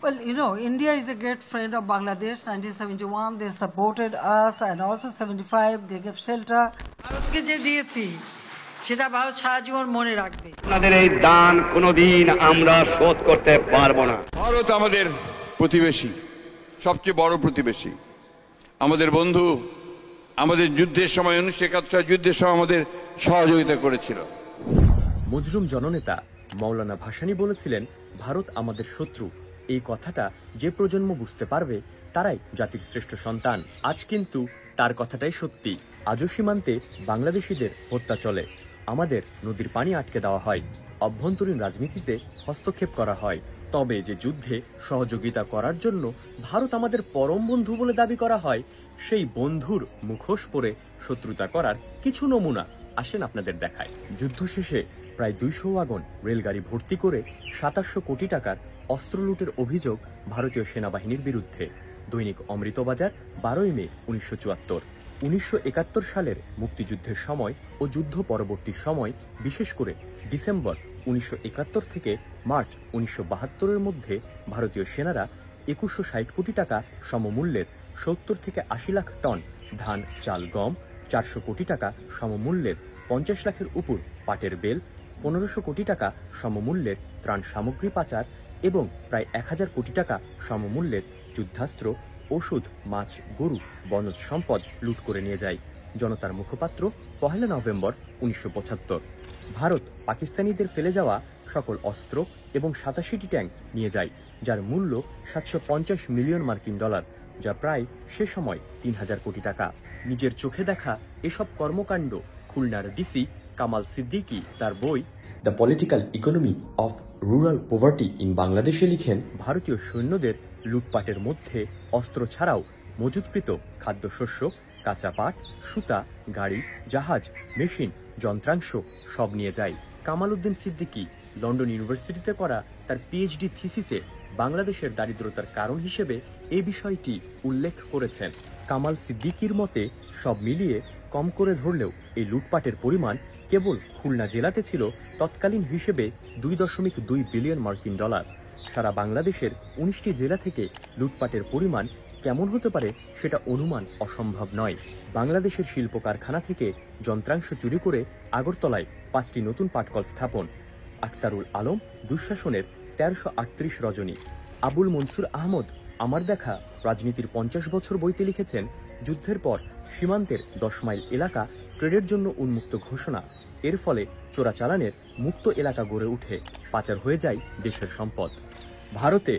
Well, India is a great friend of Bangladesh. 1971, they supported us, and also 75, they gave shelter. ভারতকে যে দিয়েছি সেটা ভারত সারা জীবন মনে রাখবে। আপনাদের এই দান কোনোদিন আমরা শোধ করতে পারবো না। ভারত আমাদের প্রতিবেশী, সবচেয়ে বড় প্রতিবেশী, আমাদের বন্ধু। আমাদের যুদ্ধের সময় 1971 যুদ্ধের সময় আমাদের সহযোগিতা করেছিল। মজলুম জননেতা মৌলানা ভাসানী বলেছিলেন, ভারত আমাদের শত্রু। এই কথাটা যে প্রজন্ম বুঝতে পারবে তারাই জাতির শ্রেষ্ঠ সন্তান। আজ কিন্তু তার কথাটাই সত্যি। আজও সীমান্তে বাংলাদেশিদের হত্যা চলে, আমাদের নদীর পানি আটকে দেওয়া হয়, অভ্যন্তরীণ রাজনীতিতে হস্তক্ষেপ করা হয়। তবে যে যুদ্ধে সহযোগিতা করার জন্য ভারত আমাদের পরম বন্ধু বলে দাবি করা হয়, সেই বন্ধুর মুখোশ পরে শত্রুতা করার কিছু নমুনা আসেন আপনাদের দেখায়। যুদ্ধ শেষে প্রায় 200 ওয়াগন রেলগাড়ি ভর্তি করে 2700 কোটি টাকার অস্ত্র লুটের অভিযোগ ভারতীয় সেনাবাহিনীর বিরুদ্ধে। দৈনিক অমৃতবাজার 12 মে 1974। 1971 সালের মুক্তিযুদ্ধের সময় ও যুদ্ধ পরবর্তী সময়, বিশেষ করে ডিসেম্বর 1971 থেকে মার্চ 1972-এর মধ্যে ভারতীয় সেনারা 2160 কোটি টাকা সমমূল্যের 70 থেকে 80 লাখ টন ধান, চাল, গম, 400 কোটি টাকা সমমূল্যের 50 লাখের উপর পাটের বেল, 1500 কোটি টাকা সমমূল্যের ত্রাণ সামগ্রী পাচার এবং প্রায় 1000 কোটি টাকা সমমূল্যের যুদ্ধাস্ত্র, ওষুধ, মাছ, গরু, বনজ সম্পদ লুট করে নিয়ে যায়। জনতার মুখপাত্র, 1 নভেম্বর 1975। ভারত পাকিস্তানিদের ফেলে যাওয়া সকল অস্ত্র এবং 87টি ট্যাঙ্ক নিয়ে যায়, যার মূল্য 750 মিলিয়ন মার্কিন ডলার, যা প্রায় সে সময় 3000 কোটি টাকা। নিজের চোখে দেখা এসব কর্মকাণ্ড খুলনার ডিসি কামাল সিদ্দিকী তার বই the political economy of rural poverty in বাংলাদেশে লিখেন, ভারতীয় সৈন্যদের লুটপাটের মধ্যে অস্ত্র ছাড়াও মজুতকৃত খাদ্যশস্য, কাঁচা পাট, সুতা, গাড়ি, জাহাজ, মেশিন, যন্ত্রাংশ সব নিয়ে যায়। কামাল উদ্দিন সিদ্দিকী লন্ডন ইউনিভার্সিটিতে করা তার পিএইচডি থিসিসে বাংলাদেশের দারিদ্রতার কারণ হিসেবে এই বিষয়টি উল্লেখ করেছেন। কামাল সিদ্দিকীর মতে, সব মিলিয়ে কম করে ধরলেও এই লুটপাটের পরিমাণ কেবল খুলনা জেলাতে ছিল তৎকালীন হিসেবে 2.2 বিলিয়ন মার্কিন ডলার। সারা বাংলাদেশের 19টি জেলা থেকে লুটপাটের পরিমাণ কেমন হতে পারে সেটা অনুমান অসম্ভব নয়। বাংলাদেশের শিল্প কারখানা থেকে যন্ত্রাংশ চুরি করে আগরতলায় 5টি নতুন পাটকল স্থাপন। আখতারুল আলম দুঃশাসনের 1338 রজনী। আবুল মনসুর আহমদ আমার দেখা রাজনীতির 50 বছর বইতে লিখেছেন, যুদ্ধের পর সীমান্তের 10 মাইল এলাকা ট্রেডের জন্য উন্মুক্ত ঘোষণা। এর ফলে চোরাচালানের মুক্ত এলাকা গড়ে উঠে, পাচার হয়ে যায় দেশের সম্পদ। ভারতে